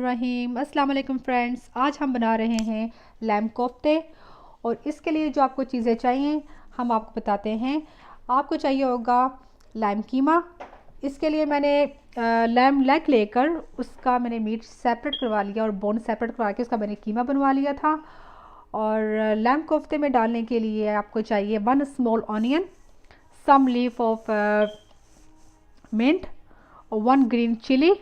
बिस्मिल्लाहिर्रहमानिर्रहीम। अस्सलाम वालेकुम फ्रेंड्स, आज हम बना रहे हैं लैम कोफ्ते। और इसके लिए जो आपको चीज़ें चाहिए हम आपको बताते हैं। आपको चाहिए होगा लैम कीमा। इसके लिए मैंने लैम लेग लेकर उसका मैंने मीट सेपरेट करवा लिया और बोन सेपरेट करवा के उसका मैंने कीमा बनवा लिया था। और लैम कोफ्ते में डालने के लिए आपको चाहिए 1 small onion, some leaf of mint और 1 ग्रीन चिली।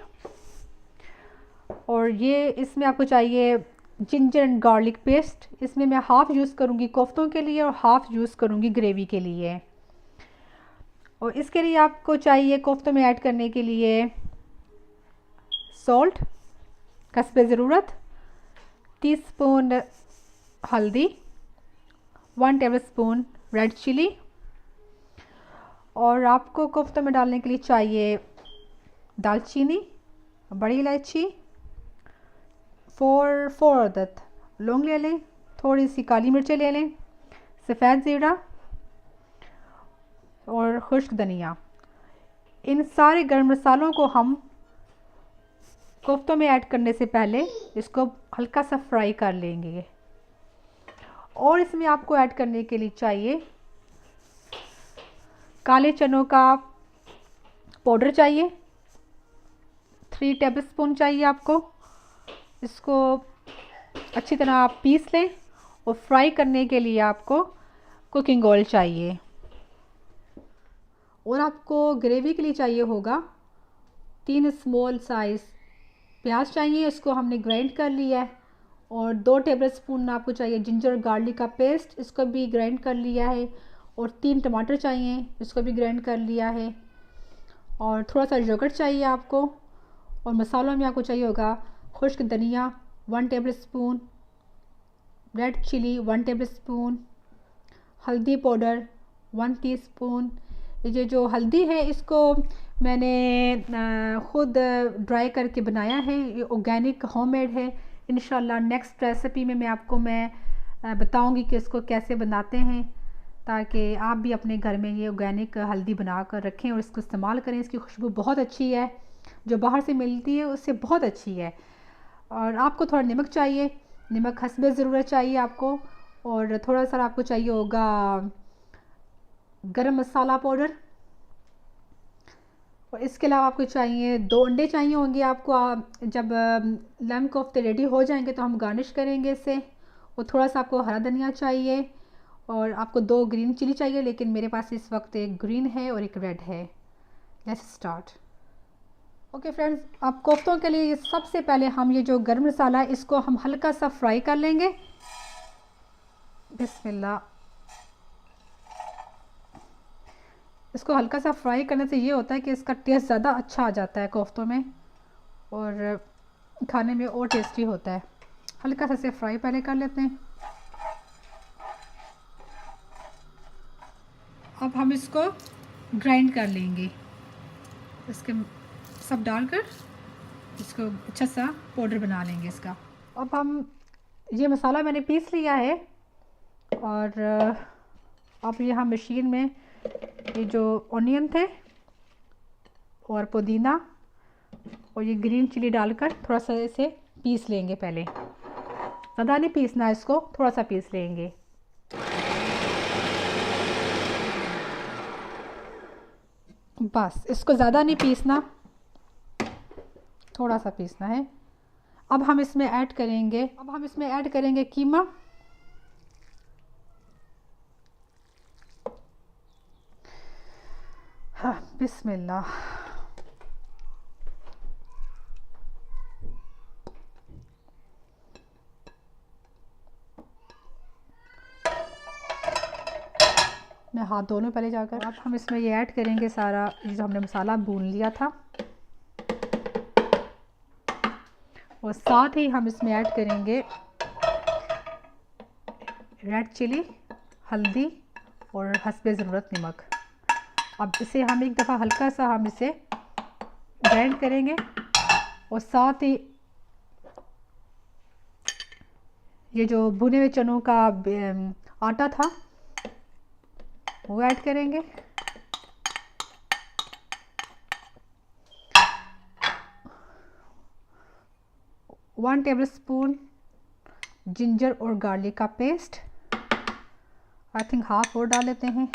और ये इसमें आपको चाहिए जिंजर एंड गार्लिक पेस्ट। इसमें मैं हाफ़ यूज़ करूँगी कोफ्तों के लिए और हाफ़ यूज़ करूँगी ग्रेवी के लिए। और इसके लिए आपको चाहिए कोफ्तों में ऐड करने के लिए सॉल्ट हस्बे ज़रूरत, टीस्पून हल्दी, 1 टेबलस्पून रेड चिली। और आपको कोफ्तों में डालने के लिए चाहिए दालचीनी, बड़ी इलायची, 4 अदद लौंग ले लें, थोड़ी सी काली मिर्चें ले लें, सफ़ेद ज़ीरा और खुश्क धनिया। इन सारे गर्म मसालों को हम कोफ्तों में ऐड करने से पहले इसको हल्का सा फ्राई कर लेंगे। और इसमें आपको ऐड करने के लिए चाहिए काले चनों का पाउडर चाहिए, 3 टेबलस्पून चाहिए आपको। इसको अच्छी तरह आप पीस लें। और फ्राई करने के लिए आपको कुकिंग ऑयल चाहिए। और आपको ग्रेवी के लिए चाहिए होगा 3 स्मॉल साइज़ प्याज चाहिए, इसको हमने ग्राइंड कर लिया है। और 2 टेबलस्पून आपको चाहिए जिंजर गार्लिक का पेस्ट, इसको भी ग्राइंड कर लिया है। और 3 टमाटर चाहिए, इसको भी ग्राइंड कर लिया है। और थोड़ा सा योगर्ट चाहिए आपको। और मसालों में आपको चाहिए होगा खुश्क धनिया 1 टेबलस्पून, रेड चिली 1 टेबलस्पून, हल्दी पाउडर 1 टीस्पून। ये जो हल्दी है इसको मैंने ख़ुद ड्राई करके बनाया है, ये ऑर्गेनिक होममेड है। इंशाल्लाह नेक्स्ट रेसिपी में मैं बताऊंगी कि इसको कैसे बनाते हैं, ताकि आप भी अपने घर में ये ऑर्गेनिक हल्दी बना कर रखें और इसको इस्तेमाल करें। इसकी खुशबू बहुत अच्छी है, जो बाहर से मिलती है उससे बहुत अच्छी है। और आपको थोड़ा नमक चाहिए, नमक हस्बे ज़रूरत चाहिए आपको। और थोड़ा सा आपको चाहिए होगा गरम मसाला पाउडर। और इसके अलावा आपको चाहिए 2 अंडे चाहिए होंगे आपको। जब लैम कोफ्ते रेडी हो जाएंगे तो हम गार्निश करेंगे इससे। और थोड़ा सा आपको हरा धनिया चाहिए। और आपको 2 ग्रीन चिली चाहिए, लेकिन मेरे पास इस वक्त एक ग्रीन है और एक रेड है। Let's start. ओके फ्रेंड्स, अब कोफ्तों के लिए सबसे पहले हम ये जो गरम मसाला है इसको हम हल्का सा फ्राई कर लेंगे। बिस्मिल्लाह। इसको हल्का सा फ्राई करने से ये होता है कि इसका टेस्ट ज़्यादा अच्छा आ जाता है कोफ्तों में और खाने में और टेस्टी होता है। हल्का सा से फ्राई पहले कर लेते हैं। अब हम इसको ग्राइंड कर लेंगे, इसके सब डालकर इसको अच्छा सा पाउडर बना लेंगे इसका। अब हम ये मसाला मैंने पीस लिया है। और अब यहाँ मशीन में ये जो ऑनियन थे और पुदीना और ये ग्रीन चिली डालकर थोड़ा सा इसे पीस लेंगे। पहले ज़्यादा नहीं पीसना, इसको थोड़ा सा पीस लेंगे। बस इसको ज़्यादा नहीं पीसना, थोड़ा सा पीसना है। अब हम इसमें ऐड करेंगे कीमा। हाँ, बिस्मिल्लाह। मैं हाथ धो लूँ पहले जाकर। अब हम इसमें ये ऐड करेंगे सारा जो हमने मसाला भून लिया था। और साथ ही हम इसमें ऐड करेंगे रेड चिली, हल्दी और हस्बे ज़रूरत नमक। अब इसे हम एक दफ़ा हल्का सा हम इसे ग्राइंड करेंगे। और साथ ही ये जो भुने हुए चनों का आटा था वो ऐड करेंगे। 1 टेबलस्पून जिंजर और गार्लिक का पेस्ट, आई थिंक हाफ और डाल लेते हैं।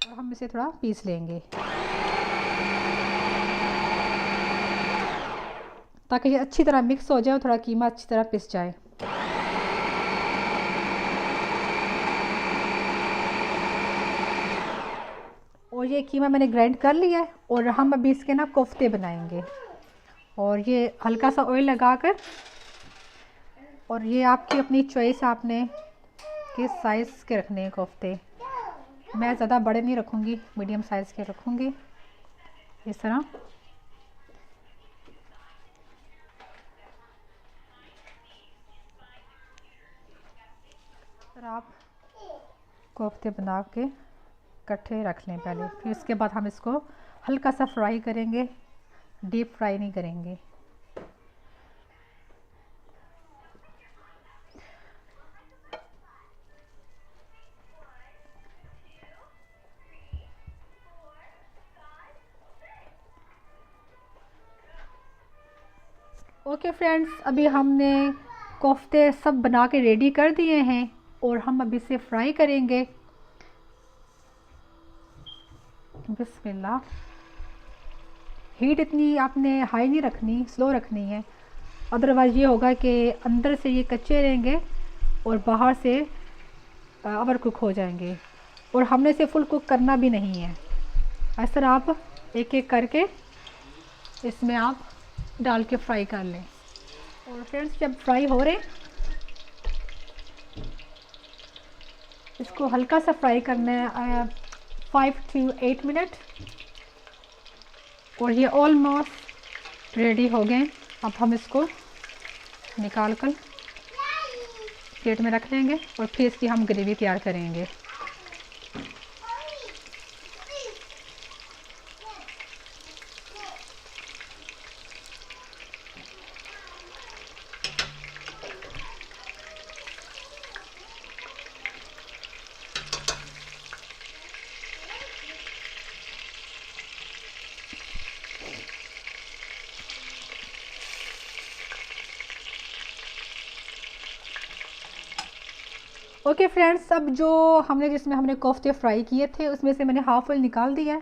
और हम इसे थोड़ा पीस लेंगे ताकि ये अच्छी तरह मिक्स हो जाए और थोड़ा कीमा अच्छी तरह पिस जाए। और ये कीमा मैंने ग्राइंड कर लिया है और हम अभी इसके ना कोफ्ते बनाएंगे। और ये हल्का सा ऑयल लगाकर, और ये आपकी अपनी चॉइस, आपने किस साइज़ के रखने हैं कोफ्ते। मैं ज़्यादा बड़े नहीं रखूँगी, मीडियम साइज़ के रखूँगी इस तरह। फिर आप कोफ्ते बना के इकट्ठे रख लें पहले, फिर उसके बाद हम इसको हल्का सा फ्राई करेंगे, डीप फ्राई नहीं करेंगे। ओके फ्रेंड्स, अभी हमने कोफ्ते सब बना के रेडी कर दिए हैं और हम अभी इसे फ्राई करेंगे। बिस्मिल्लाह। हीट इतनी आपने हाई नहीं रखनी, स्लो रखनी है, अदरवाइज़ ये होगा कि अंदर से ये कच्चे रहेंगे और बाहर से ओवर कुक हो जाएंगे। और हमने इसे फुल कुक करना भी नहीं है। इस तरह आप एक एक करके इसमें आप डाल के फ्राई कर लें। और फ्रेंड्स, जब फ्राई हो रहे, इसको हल्का सा फ्राई करना है 5 to 8 मिनट। और ये ऑलमोस्ट रेडी हो गए। अब हम इसको निकाल कर प्लेट में रख लेंगे और फिर इसकी हम ग्रेवी तैयार करेंगे। ओके फ्रेंड्स, अब जो जिसमें हमने कोफ्ते फ्राई किए थे उसमें से मैंने हाफ़ ऑयल निकाल दिया है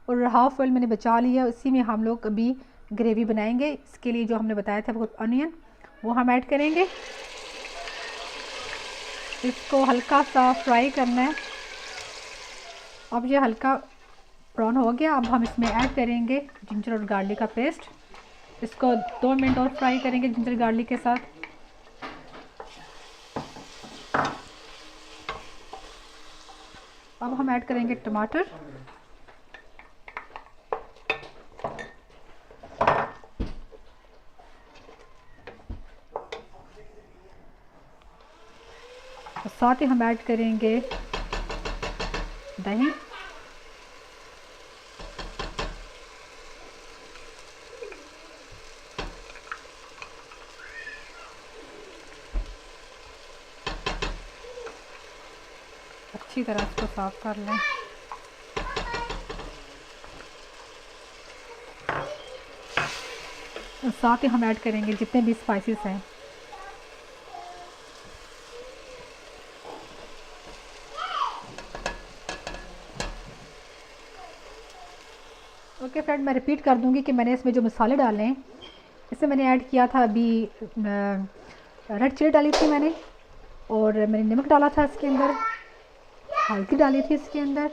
और हाफ़ ऑयल मैंने बचा लिया है। उसी में हम लोग अभी ग्रेवी बनाएंगे। इसके लिए जो हमने बताया था वो अनियन, वो हम ऐड करेंगे। इसको हल्का सा फ्राई करना है। अब ये हल्का ब्राउन हो गया। अब हम इसमें ऐड करेंगे जिंजर और गार्लिक का पेस्ट। इसको 2 मिनट और फ्राई करेंगे जिंजर गार्लिक के साथ। अब हम ऐड करेंगे टमाटर, और साथ ही हम ऐड करेंगे दही, अच्छी तरह इसको साफ कर लें। और साथ ही हम ऐड करेंगे जितने भी स्पाइसेस हैं। ओके फ्रेंड, मैं रिपीट कर दूंगी कि मैंने इसमें जो मसाले डाले हैं, इसमें मैंने ऐड किया था अभी रेड चिली डाली थी मैंने, और मैंने नमक डाला था इसके अंदर, हल्दी डाली थी इसके अंदर,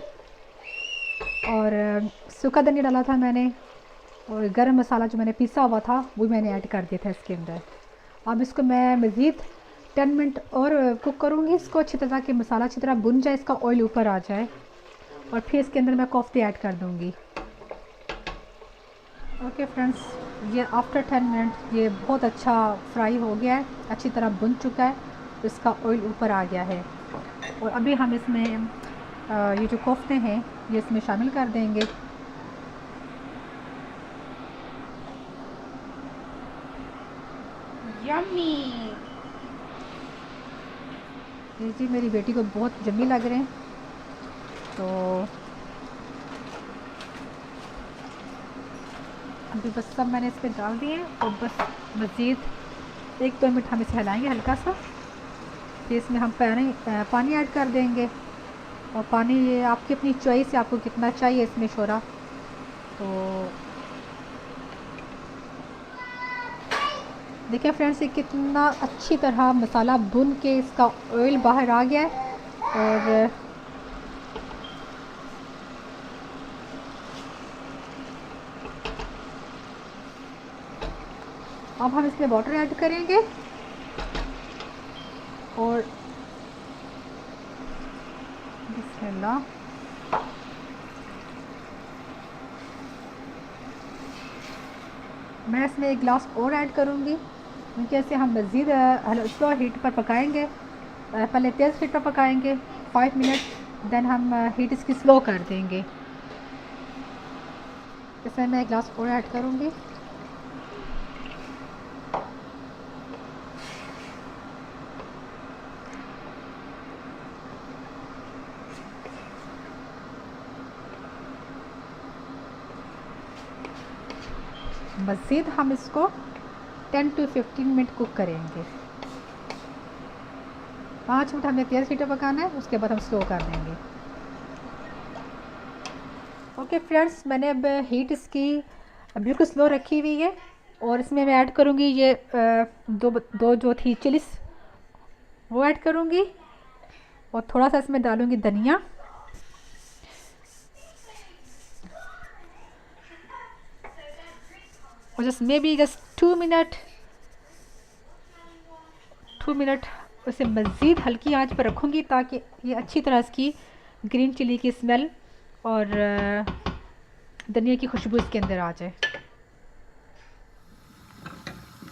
और सूखा धनिया डाला था मैंने, और गरम मसाला जो मैंने पीसा हुआ था वो मैंने ऐड कर दिया था इसके अंदर। अब इसको मैं मज़ीद 10 मिनट और कुक करूँगी इसको अच्छी तरह, कि मसाला अच्छी तरह भुन जाए, इसका ऑयल ऊपर आ जाए, और फिर इसके अंदर मैं कोफ्ते ऐड कर दूँगी। ओके फ्रेंड्स, ये आफ्टर 10 मिनट ये बहुत अच्छा फ्राई हो गया है, अच्छी तरह भुन चुका है, इसका ऑयल ऊपर आ गया है। और अभी हम इसमें ये जो कोफ्ते हैं ये इसमें शामिल कर देंगे। यम्मी। ये जी मेरी बेटी को बहुत यम्मी लग रहे हैं, तो अभी बस सब मैंने इस पर डाल दिए और बस मज़ीद 1-2 मिनट हम इसे हिलाएंगे हल्का सा। फिर इसमें हम पानी ऐड कर देंगे, और पानी ये आपकी अपनी चॉइस है, आपको कितना चाहिए इसमें शोरा। तो देखिए फ्रेंड्स, ये कितना अच्छी तरह मसाला भुन के इसका ऑयल बाहर आ गया है। और अब हम इसमें वाटर ऐड करेंगे और बिस्मिल्लाह। मैं इसमें 1 गिलास और ऐड करूँगी, क्योंकि ऐसे हम मज़ीद स्लो हीट पर पकाएंगे। पहले तेज़ हीट पर पकाएंगे 5 मिनट, देन हम हीट इसकी स्लो कर देंगे। इसमें मैं 1 गिलास और ऐड करूँगी। मज़ीद हम इसको 10 to 15 मिनट कुक करेंगे। 5 मिनट हमें तेज़ हीट पर पकाना है, उसके बाद हम स्लो कर देंगे। ओके फ्रेंड्स, मैंने अब हीट इसकी बिल्कुल स्लो रखी हुई है, और इसमें मैं ऐड करूँगी ये दो जो थी चिलीस वो ऐड करूँगी, और थोड़ा सा इसमें डालूँगी धनिया, और just may be just 2 minute उसे मज़ीद हल्की आंच पर रखूँगी, ताकि ये अच्छी तरह इसकी ग्रीन चिली की स्मेल और धनिया की खुशबू इसके अंदर आ जाए।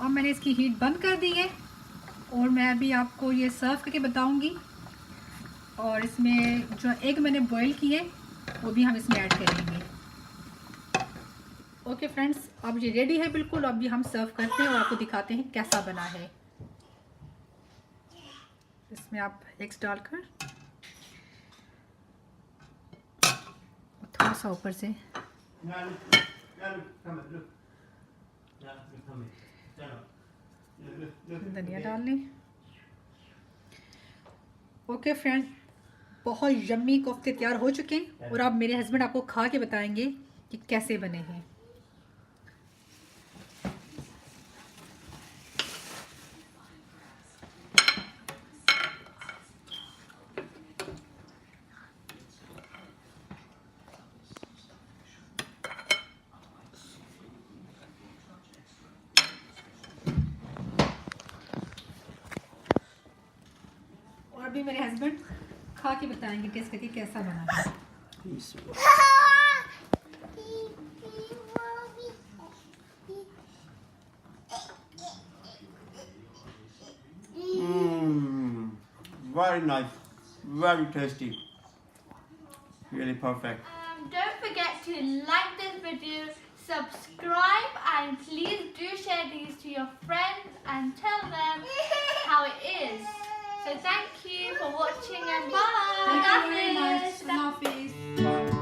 और मैंने इसकी हीट बंद कर दी है, और मैं अभी आपको ये सर्व करके बताऊंगी। और इसमें जो एग मैंने बॉईल किए वो भी हम इसमें ऐड करेंगे। ओके फ्रेंड्स, अब ये रेडी है बिल्कुल। अभी हम सर्व करते हैं और आपको दिखाते हैं कैसा बना है। इसमें आप एग्स डालकर थोड़ा सा ऊपर से धनिया डाल लें। ओके फ्रेंड्स, बहुत यम्मी कोफ्ते तैयार हो चुके हैं, और अब मेरे हस्बैंड आपको खा के बताएंगे कि कैसे बने हैं। और अभी मेरे हस्बैंड खा के बताएंगे टेस्ट करके कैसा बना है। Very nice, very tasty, really perfect. Don't forget to like this video, subscribe, and please do share these to your friends and tell them how it is. So thank you for watching, and bye. Thank you very much. Allah Hafiz. Bye.